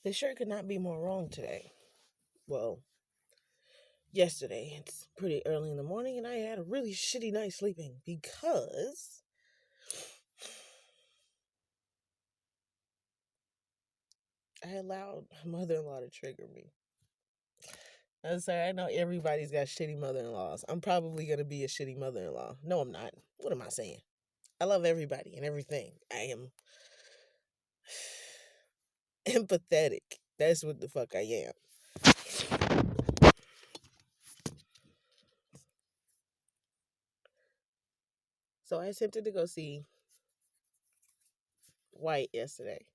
They sure could not be more wrong today. Well, yesterday. It's pretty early in the morning, and I had a really shitty night sleeping because I allowed my mother in law to trigger me. I'm sorry, I know everybody's got shitty mother in laws. I'm probably going to be a shitty mother in law. No, I'm not. What am I saying? I love everybody and everything. I am empathetic. That's what the fuck I am. So I attempted to go see White yesterday.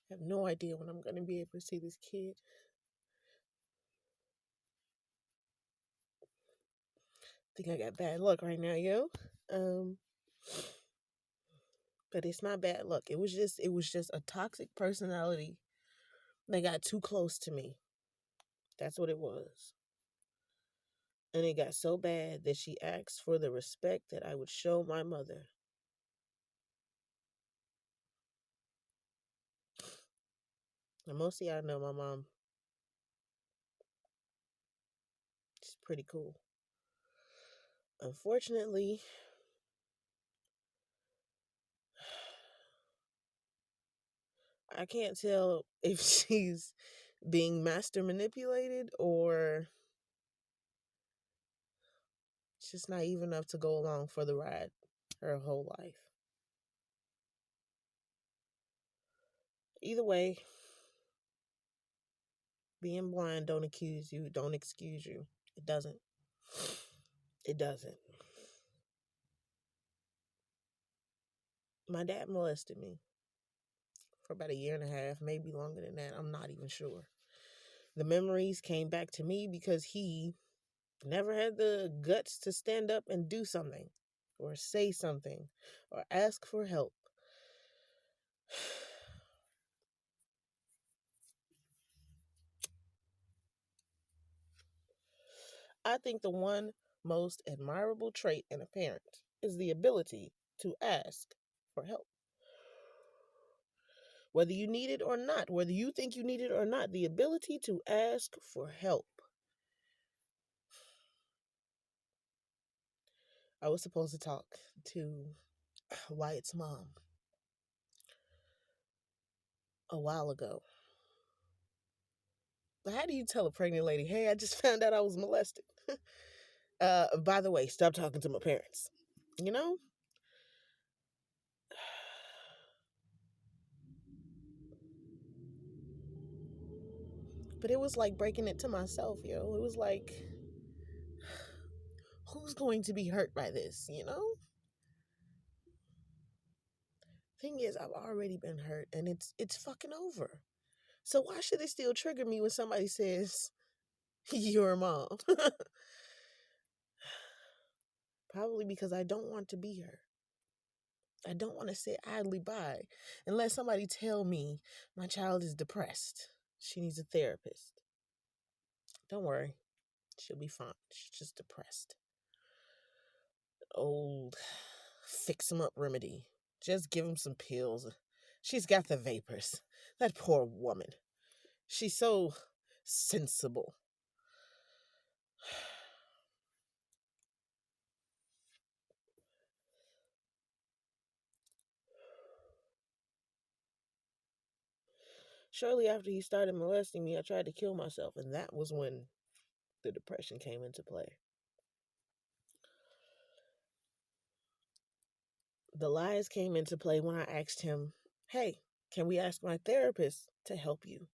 I have no idea when I'm going to be able to see this kid. I think I got bad luck right now, yo. Um, but it's not bad luck. It was just a toxic personality that got too close to me. That's what it was. And it got so bad that she asked for the respect that I would show my mother. And most of y'all know my mom. She's pretty cool. Unfortunately, I can't tell if she's being master manipulated or just naive enough to go along for the ride her whole life. Either way, being blind don't accuse you, don't excuse you. It doesn't. It doesn't. My dad molested me for about a year and a half, maybe longer than that. I'm not even sure. The memories came back to me because he never had the guts to stand up and do something or say something or ask for help. I think the one most admirable trait in a parent is the ability to ask for help. Whether you need it or not, whether you think you need it or not, the ability to ask for help. I was supposed to talk to Wyatt's mom a while ago. But how do you tell a pregnant lady, hey, I just found out I was molested? By the way, stop talking to my parents. You know? But it was like breaking it to myself, yo. It was like, who's going to be hurt by this, you know? Thing is, I've already been hurt and it's fucking over. So why should it still trigger me when somebody says you're a mom? Probably because I don't want to be her. I don't want to sit idly by and let somebody tell me my child is depressed. She needs a therapist. Don't worry. She'll be fine. She's just depressed. Old fix 'em up remedy. Just give him some pills. She's got the vapors. That poor woman. She's so sensible. Shortly after he started molesting me, I tried to kill myself, and that was when the depression came into play. The lies came into play when I asked him, hey, can we ask my therapist to help you?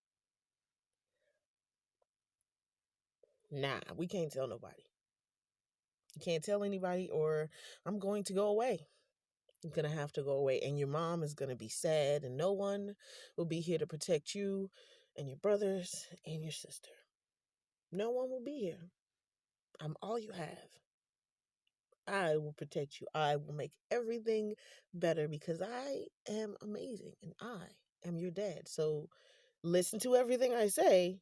Nah, we can't tell nobody. You can't tell anybody, or I'm going to go away. I'm going to have to go away, and your mom is going to be sad, and no one will be here to protect you and your brothers and your sister. No one will be here. I'm all you have. I will protect you. I will make everything better because I am amazing and I am your dad. So listen to everything I say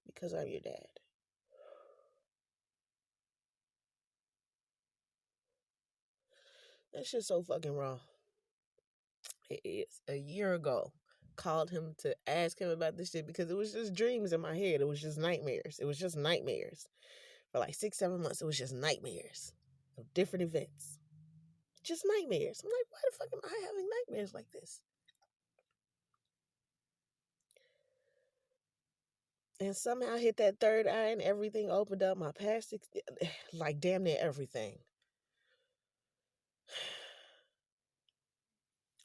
because I'm your dad. That shit's so fucking wrong. It is. A year ago, called him to ask him about this shit because it was just dreams in my head. It was just nightmares. It was just nightmares. For like 6, 7 months, it was just nightmares of different events. Just nightmares. I'm like, why the fuck am I having nightmares like this? And somehow hit that third eye and everything opened up. My past, like damn near everything.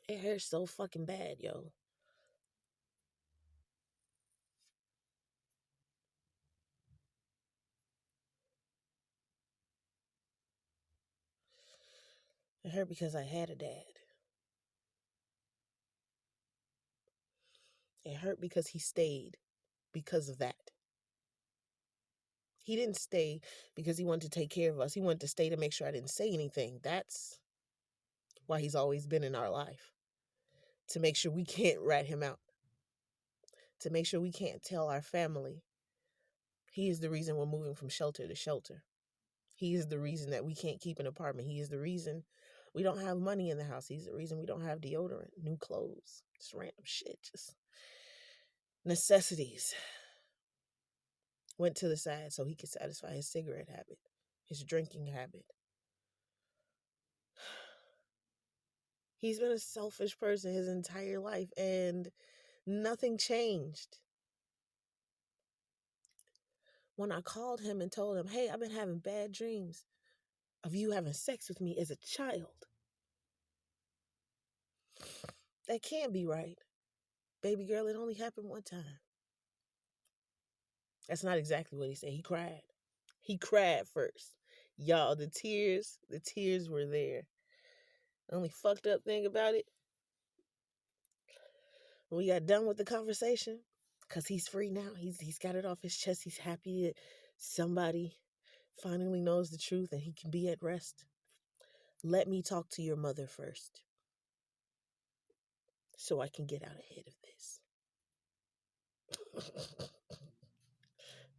It hurts so fucking bad, yo. It hurt because I had a dad. It hurt because he stayed because of that. He didn't stay because he wanted to take care of us. He wanted to stay to make sure I didn't say anything. That's why he's always been in our life. To make sure we can't rat him out. To make sure we can't tell our family. He is the reason we're moving from shelter to shelter. He is the reason that we can't keep an apartment. He is the reason we don't have money in the house. He's the reason we don't have deodorant, new clothes, just random shit, just necessities. Went to the side so he could satisfy his cigarette habit, his drinking habit. He's been a selfish person his entire life and nothing changed. When I called him and told him, hey, I've been having bad dreams of you having sex with me as a child. That can't be right. Baby girl, it only happened one time. That's not exactly what he said. He cried. He cried first. Y'all, the tears were there. The only fucked up thing about it, when we got done with the conversation, because he's free now. He's got it off his chest. He's happy that somebody finally knows the truth and he can be at rest. Let me talk to your mother first so I can get out ahead of this.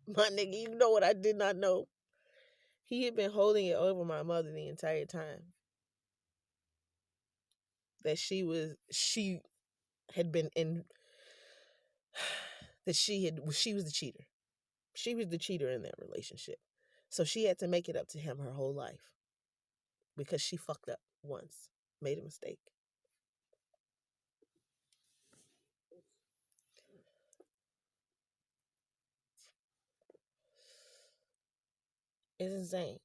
My nigga, you know what I did not know? He had been holding it over my mother the entire time. That she had been in, that she was the cheater. She was the cheater in that relationship. So she had to make it up to him her whole life because she fucked up once, made a mistake. It's insane.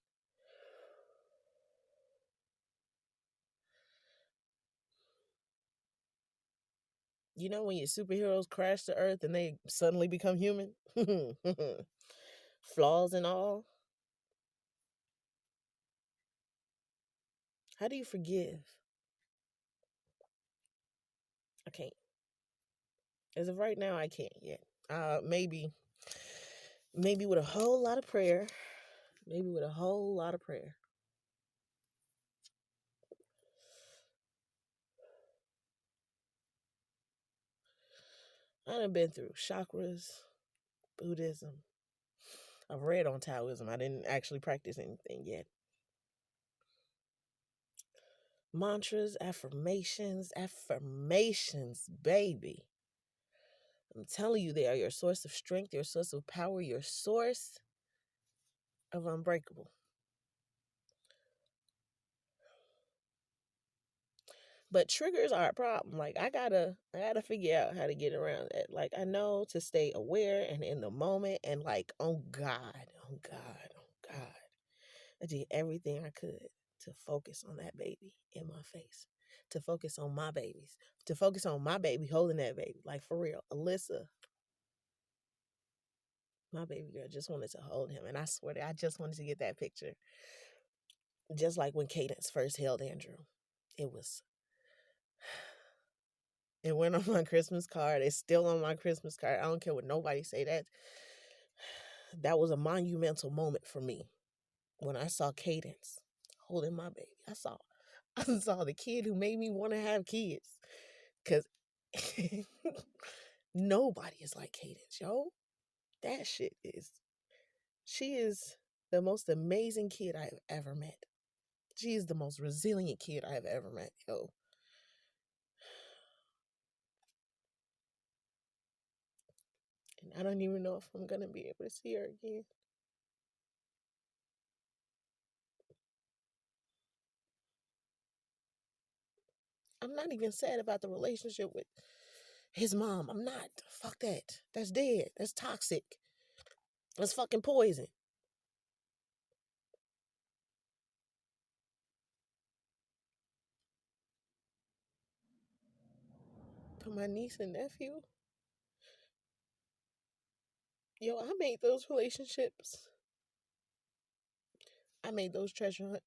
You know when your superheroes crash to Earth and they suddenly become human? Flaws and all. How do you forgive? I can't. As of right now, I can't yet. Maybe with a whole lot of prayer. Maybe with a whole lot of prayer. I done been through chakras, Buddhism. I've read on Taoism. I didn't actually practice anything yet. Mantras, affirmations, baby. I'm telling you, they are your source of strength, your source of power, your source of unbreakable. But triggers are a problem. Like I gotta figure out how to get around that. Like I know to stay aware and in the moment and like, oh God, oh God, oh God. I did everything I could to focus on that baby in my face. To focus on my babies. To focus on my baby holding that baby. Like for real. Alyssa, my baby girl, just wanted to hold him. And I swear that I just wanted to get that picture. Just like when Cadence first held Andrew. It went on my Christmas card. It's still on my Christmas card. I don't care what nobody say. That was a monumental moment for me when I saw Cadence holding my baby. I saw the kid who made me want to have kids. Cause nobody is like Cadence, yo. That shit is. She is the most amazing kid I've ever met. She is the most resilient kid I have ever met, yo. And I don't even know if I'm gonna be able to see her again. I'm not even sad about the relationship with his mom. I'm not. Fuck that. That's dead. That's toxic. That's fucking poison. But my niece and nephew, yo, I made those relationships. I made those treasure hunts.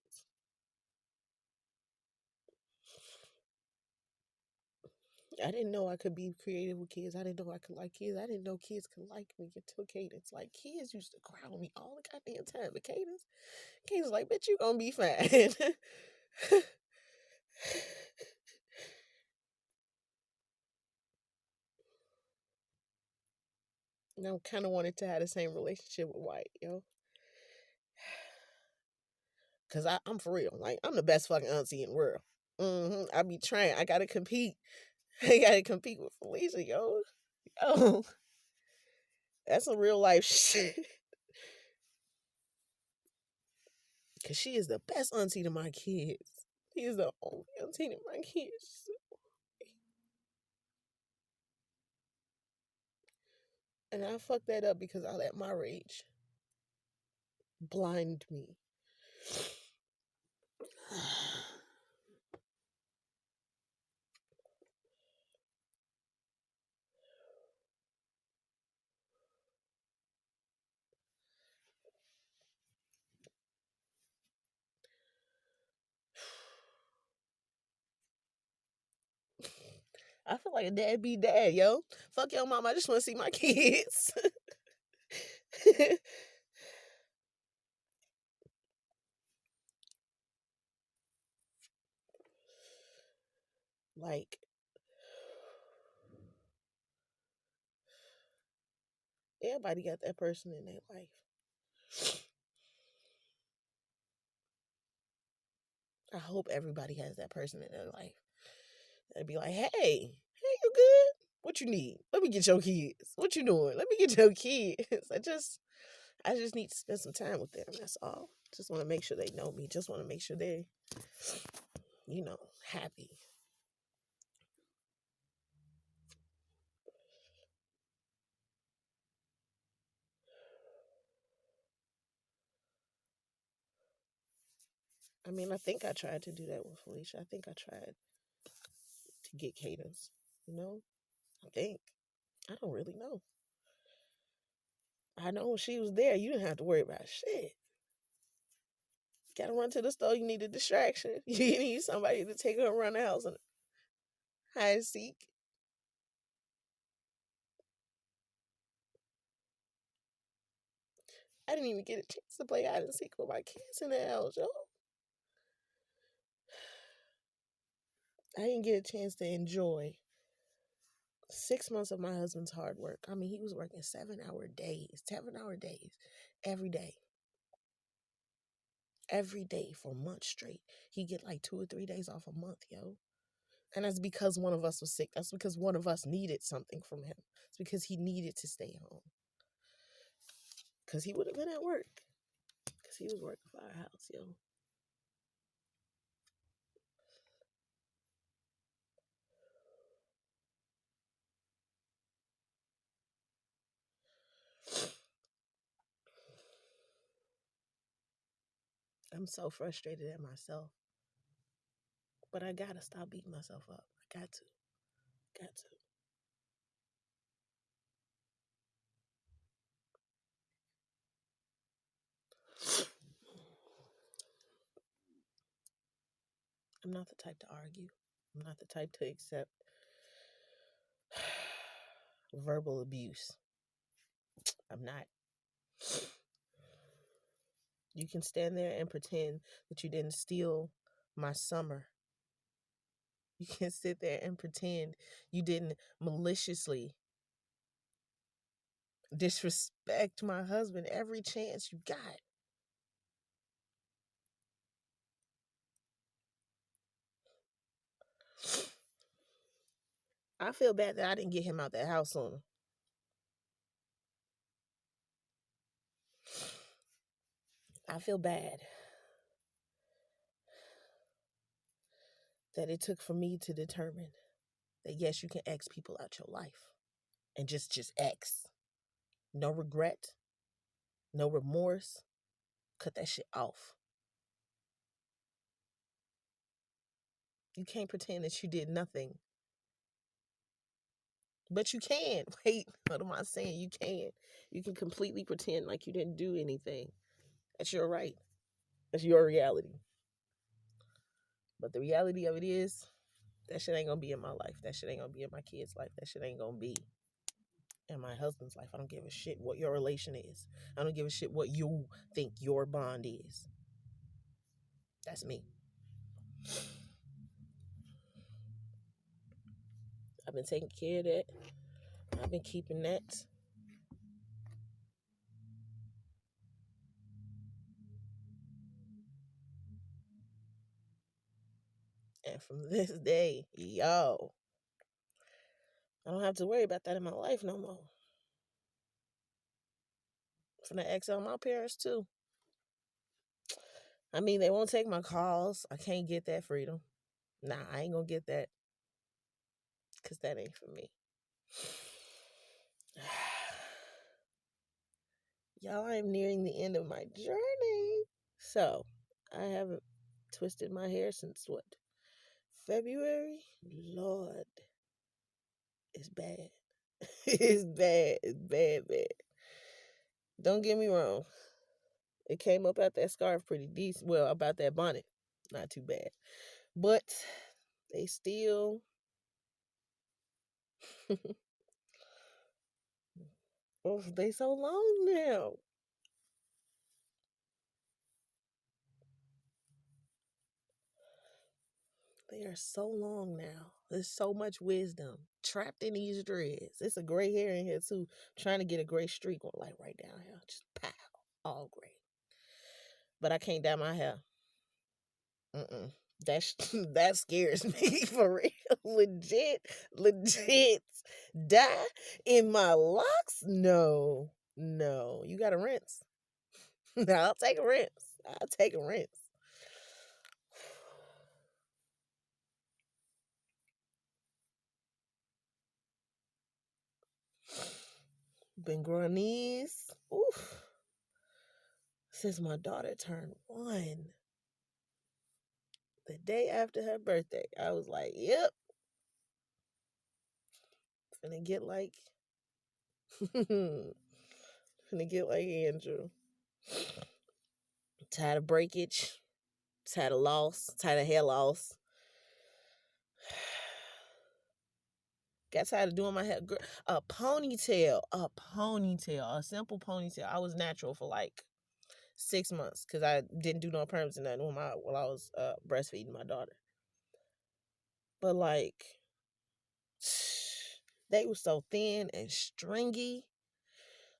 I didn't know I could be creative with kids. I didn't know I could like kids. I didn't know kids could like me until Cadence. Like, kids used to cry on me all the goddamn time. But Cadence like, bitch, you gonna be fine. And I kind of wanted to have the same relationship with White, yo. Because I'm for real. Like, I'm the best fucking auntie in the world. I be trying. I gotta compete. I gotta compete with Felicia, yo. Yo, that's a real life shit. Because she is the best auntie to my kids. She is the only auntie to my kids. And I fucked that up because I let my rage blind me. I feel like a dad be dad, yo. Fuck your mom. I just want to see my kids. Like, everybody got that person in their life. I hope everybody has that person in their life. They'd be like, hey, you good? What you need? Let me get your kids. What you doing? Let me get your kids. I just need to spend some time with them. That's all. Just want to make sure they know me. Just want to make sure they, happy. I mean, I think I tried to do that with Felicia. I think I tried to get Cadence. I think. I don't really know. I know when she was there, you didn't have to worry about shit. Gotta run to the store, you need a distraction. You need somebody to take her around the house and hide and seek. I didn't even get a chance to play hide and seek with my kids in the house, yo. I didn't get a chance to enjoy 6 months of my husband's hard work. I mean, he was working 7-hour days, 7-hour days, every day. Every day for months straight. He get like 2 or 3 days off a month, yo. And that's because one of us was sick. That's because one of us needed something from him. It's because he needed to stay home. Because he would have been at work. Because he was working for our house, yo. I'm so frustrated at myself. But I gotta stop beating myself up. I got to. Got to. I'm not the type to argue. I'm not the type to accept verbal abuse. I'm not. You can stand there and pretend that you didn't steal my summer. You can sit there and pretend you didn't maliciously disrespect my husband every chance you got. I feel bad that I didn't get him out that house sooner. I feel bad that it took for me to determine that yes, you can X people out your life. And just X. No regret, no remorse. Cut that shit off. You can't pretend that you did nothing. But you can. Wait, what am I saying? You can. You can completely pretend like you didn't do anything. That's your right. That's your reality. But the reality of it is, that shit ain't gonna be in my life. That shit ain't gonna be in my kids' life. That shit ain't gonna be in my husband's life. I don't give a shit what your relation is. I don't give a shit what you think your bond is. That's me. I've been taking care of that. I've been keeping that. And from this day, yo, I don't have to worry about that in my life no more. I'm gonna ask out my parents too. I mean, they won't take my calls. I can't get that freedom. Nah, I ain't gonna get that. Because that ain't for me. Y'all, I'm nearing the end of my journey. So, I haven't twisted my hair since what? February? Lord. It's bad. It's bad. It's bad, bad. Don't get me wrong. It came up out that scarf pretty decent. Well, about that bonnet. Not too bad. But they still oh, they so long now. They are so long now. There's so much wisdom trapped in these dreads. It's a gray hair in here too. Trying to get a gray streak on, like right down here. Just pow, all gray. But I can't dye my hair. Mm-mm. That that scares me for real. Legit, legit. Dye in my locks? No, no. You got to rinse. I'll take a rinse. I'll take a rinse. Been growing these. Oof. Since my daughter turned 1. The day after her birthday, I was like, yep, finna get like, finna get like Andrew. Tired of breakage, tired of loss, tired of hair loss. Got tired of doing my hair. A ponytail, a simple ponytail. I was natural for like 6 months because I didn't do no perms and nothing while I was breastfeeding my daughter. But like, they were so thin and stringy.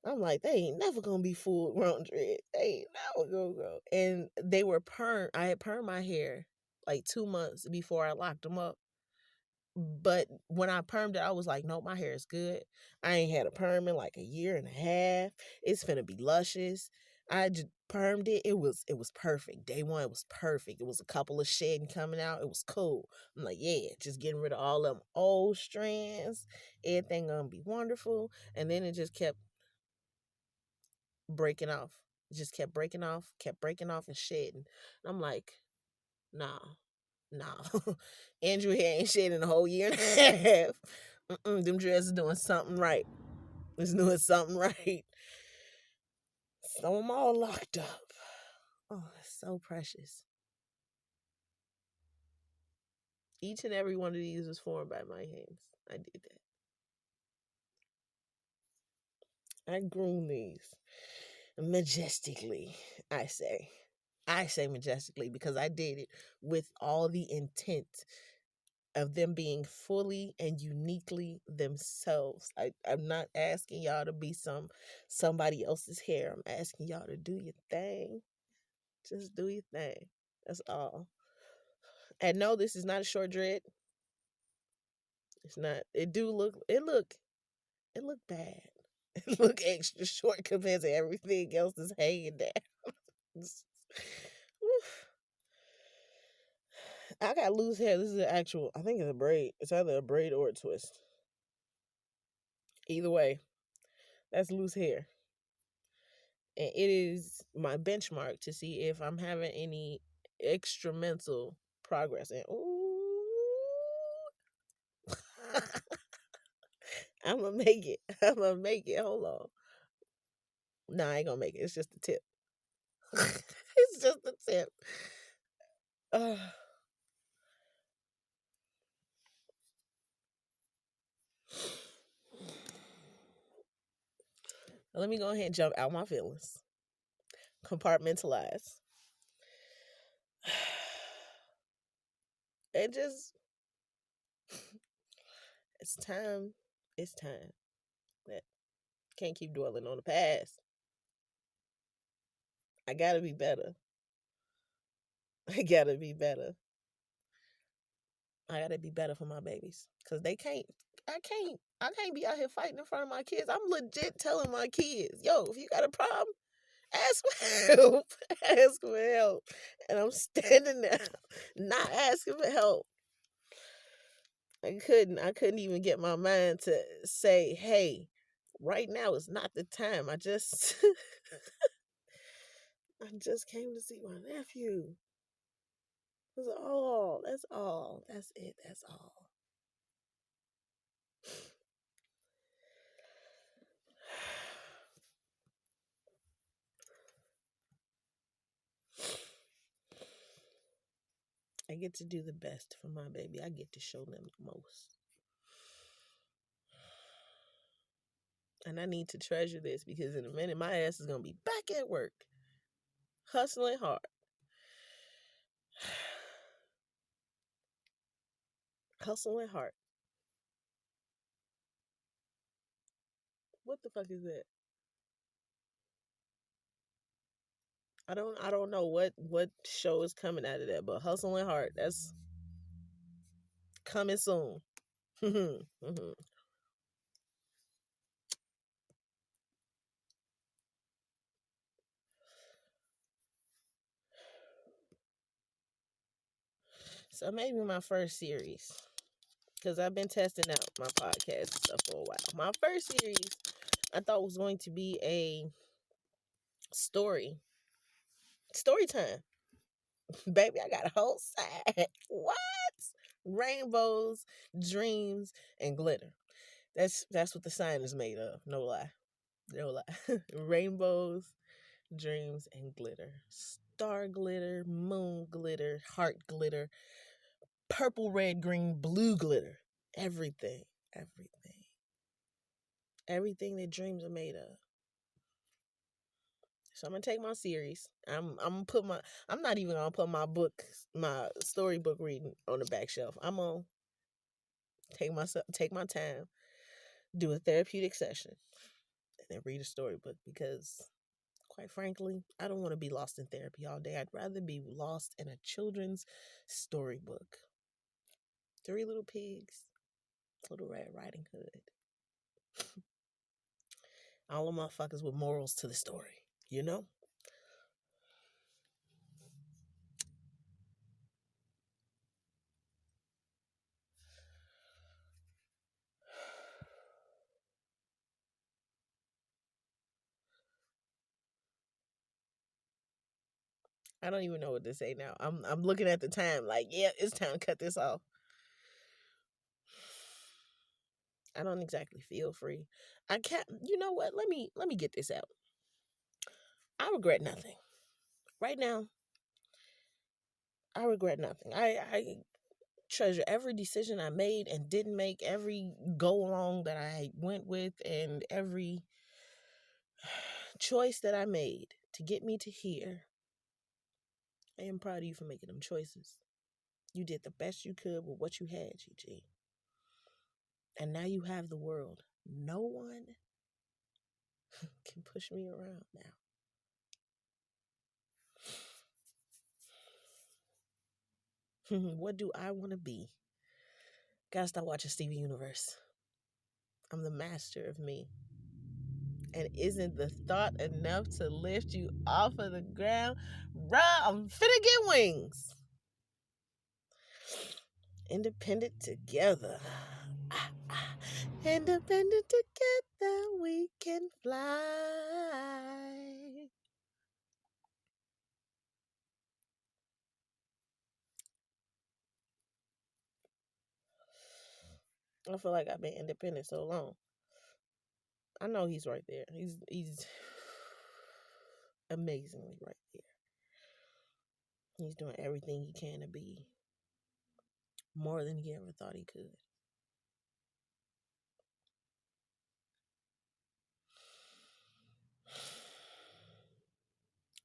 I'm like, they ain't never gonna be full grown dread. They ain't never gonna grow. And they were perm. I had permed my hair like 2 months before I locked them up. But when I permed it, I was like, no, my hair is good. I ain't had a perm in like a year and a half. It's finna be luscious. I just permed it. It was perfect. Day one, it was perfect. It was a couple of shedding coming out. It was cool. I'm like, yeah, just getting rid of all them old strands. Everything gonna be wonderful. And then it just kept breaking off. It just kept breaking off and shedding. And I'm like, nah, nah. Andrew here ain't shedding a whole year and a half. Them dreads is doing something right. It's doing something right. So I'm all locked up. Oh, it's so precious. Each and every one of these was formed by my hands. I did that. I groomed these majestically, I say. I say majestically because I did it with all the intent of them being fully and uniquely themselves. I'm not asking y'all to be somebody else's hair. I'm asking y'all to do your thing. Just do your thing. That's all. And no, this is not a short dread. It's not. It do look. It look bad. It look extra short compared to everything else that's hanging down. I got loose hair. This is an actual. I think it's a braid. It's either a braid or a twist. Either way, that's loose hair, and it is my benchmark to see if I'm having any extra mental progress. And ooh, I'm gonna make it. I'm gonna make it. Hold on. Nah, I ain't gonna make it. It's just the tip. It's just the tip. Uh, let me go ahead and jump out my feelings. Compartmentalize. And just, it's time. It's time. That can't keep dwelling on the past. I gotta be better. I gotta be better. I gotta be better for my babies. Cause they can't I can't be out here fighting in front of my kids. I'm legit telling my kids, yo, if you got a problem, ask for help. Ask for help. And I'm standing there not asking for help. I couldn't even get my mind to say, hey, right now is not the time. I just I just came to see my nephew. That's all. That's all. That's it. That's all. I get to do the best for my baby. I get to show them the most. And I need to treasure this because in a minute my ass is gonna be back at work. Hustling hard. Hustling hard. What the fuck is that? I don't know what show is coming out of that, but hustling hard. That's coming soon. So maybe my first series, because I've been testing out my podcast and stuff for a while. My first series I thought was going to be a story time. Baby, I got a whole side. What? Rainbows, dreams, and glitter. That's what the sign is made of. No lie. No lie. Rainbows, dreams, and glitter. Star glitter, moon glitter, heart glitter, purple, red, green, blue glitter. Everything. Everything. Everything that dreams are made of. So I'm gonna take my series. I'm gonna put my. I'm not even gonna put my storybook reading on the back shelf. I'm gonna take my time, do a therapeutic session, and then read a storybook because, quite frankly, I don't want to be lost in therapy all day. I'd rather be lost in a children's storybook. Three Little Pigs, Little Red Riding Hood. All the motherfuckers with morals to the story, you know? I don't even know what to say now. I'm looking at the time like, yeah, it's time to cut this off. I don't exactly feel free. I can't. You know what? Let me get this out. I regret nothing. Right now, I regret nothing. I treasure every decision I made and didn't make, every go along that I went with, and every choice that I made to get me to here. I am proud of you for making them choices. You did the best you could with what you had, Gigi. And now you have the world. No one can push me around now. What do I want to be? Gotta stop watching Steven Universe. I'm the master of me. And isn't the thought enough to lift you off of the ground? Bruh, I'm finna get wings. Independent together. Independent together, we can fly. I feel like I've been independent so long. I know he's right there. He's amazingly right there. He's doing everything he can to be more than he ever thought he could.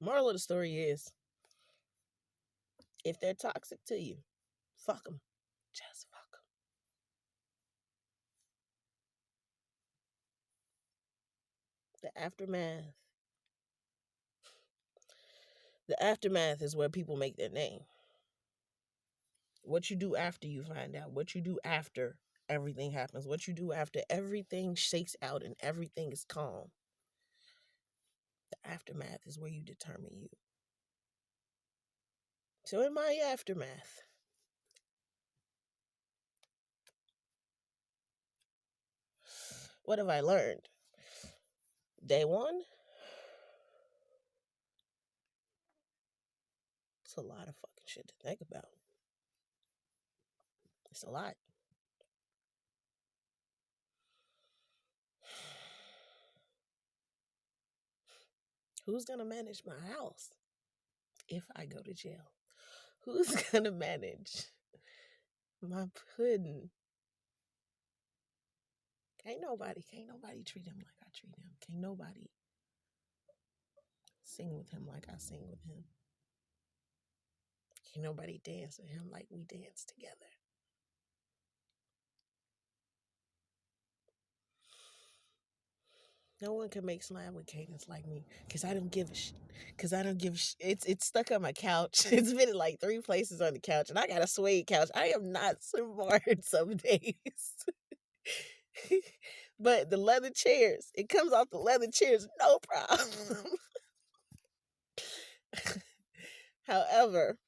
Moral of the story is, if they're toxic to you, fuck them. Just fuck them. The aftermath. The aftermath is where people make their name. What you do after you find out. What you do after everything happens. What you do after everything shakes out and everything is calm. The aftermath is where you determine you. So in my aftermath, what have I learned? Day one, it's a lot of fucking shit to think about. It's a lot. Who's gonna manage my house if I go to jail? Who's gonna manage my pudding? Can't nobody treat him like I treat him. Can't nobody sing with him like I sing with him. Can't nobody dance with him like we dance together. No one can make slime with cadence like me, cause I don't give a shit. Cause I don't give a shit. It's stuck on my couch. It's been in like 3 places on the couch, and I got a suede couch. I am not smart some days. But the leather chairs, it comes off the leather chairs, no problem. However,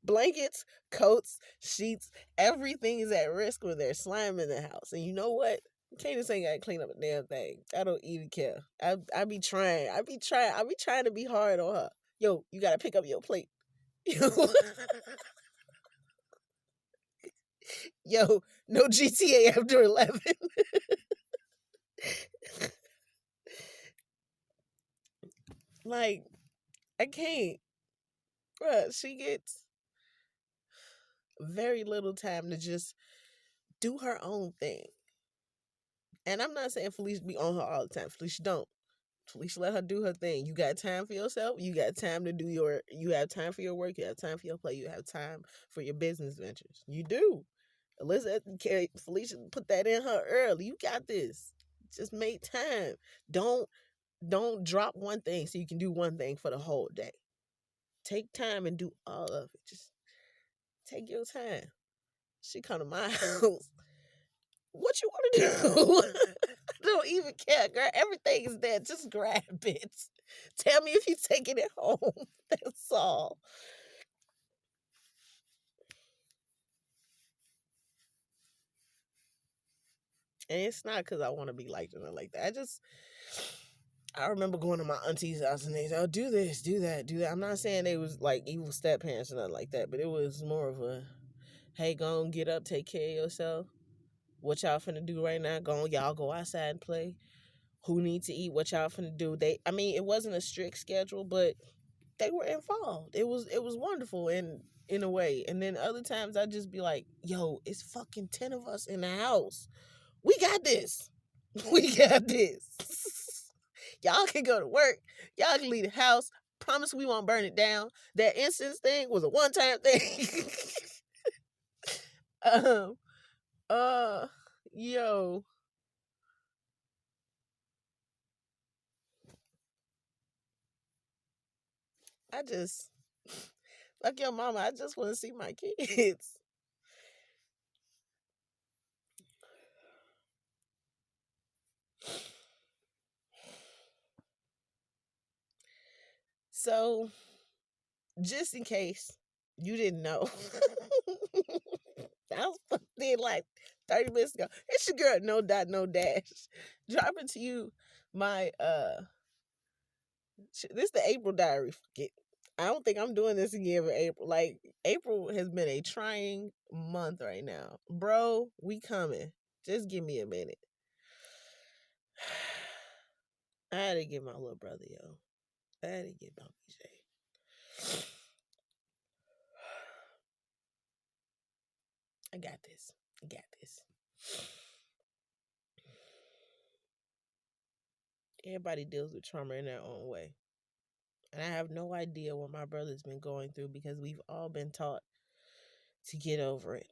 blankets, coats, sheets, everything is at risk when there's slime in the house. And you know what? Cadence ain't gotta clean up a damn thing. I don't even care. I be trying. I be trying to be hard on her. Yo, you gotta pick up your plate. Yo, no GTA after 11. Like, I can't. Bruh, she gets very little time to just do her own thing. And I'm not saying Felicia be on her all the time. Felicia don't. Felicia let her do her thing. You got time for yourself. You got time to do you have time for your work. You have time for your play. You have time for your business ventures. You do. Elizabeth, Felicia put that in her early. You got this. Just make time. Don't drop one thing so you can do one thing for the whole day. Take time and do all of it. Just take your time. She come to my house. What you want to do? I don't even care, girl. Everything is there. Just grab it. Tell me if you're taking it home. That's all. And it's not because I want to be like or like that. I remember going to my auntie's house and they said, "Oh, do this, do that, do that." I'm not saying they was like evil step parents or nothing like that, but it was more of a, "Hey, go on, get up, take care of yourself. What y'all finna do right now? Y'all go outside and play. Who needs to eat? What y'all finna do?" I mean, it wasn't a strict schedule, but they were involved. It was wonderful in a way. And then other times I just be like, "Yo, it's fucking 10 of us in the house. We got this. We got this. Y'all can go to work. Y'all can leave the house. Promise we won't burn it down. That incense thing was a one-time thing." um uh yo, I just like your mama, I just want to see my kids. So, just in case you didn't know, I was fucked in like 30 minutes ago. It's your girl, NOdotNOdash. Dropping to you my this the April diary. Fuck it. I don't think I'm doing this again for April. Like, April has been a trying month right now. Bro, we coming. Just give me a minute. I had to get my little brother, yo. I had to get my BJ. I got this. I got this. Everybody deals with trauma in their own way. And I have no idea what my brother's been going through because we've all been taught to get over it.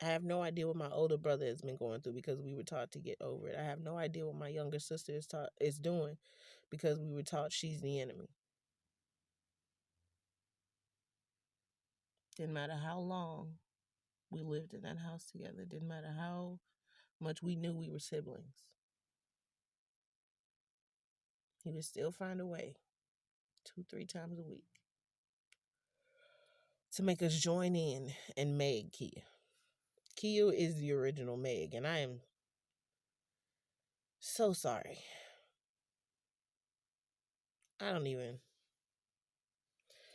I have no idea what my older brother has been going through because we were taught to get over it. I have no idea what my younger sister is doing because we were taught she's the enemy. Didn't matter how long we lived in that house together. Didn't matter how much we knew we were siblings. He would still find a way 2-3 times a week to make us join in and Meg Kia. Kia is the original Meg, and I am so sorry. I don't even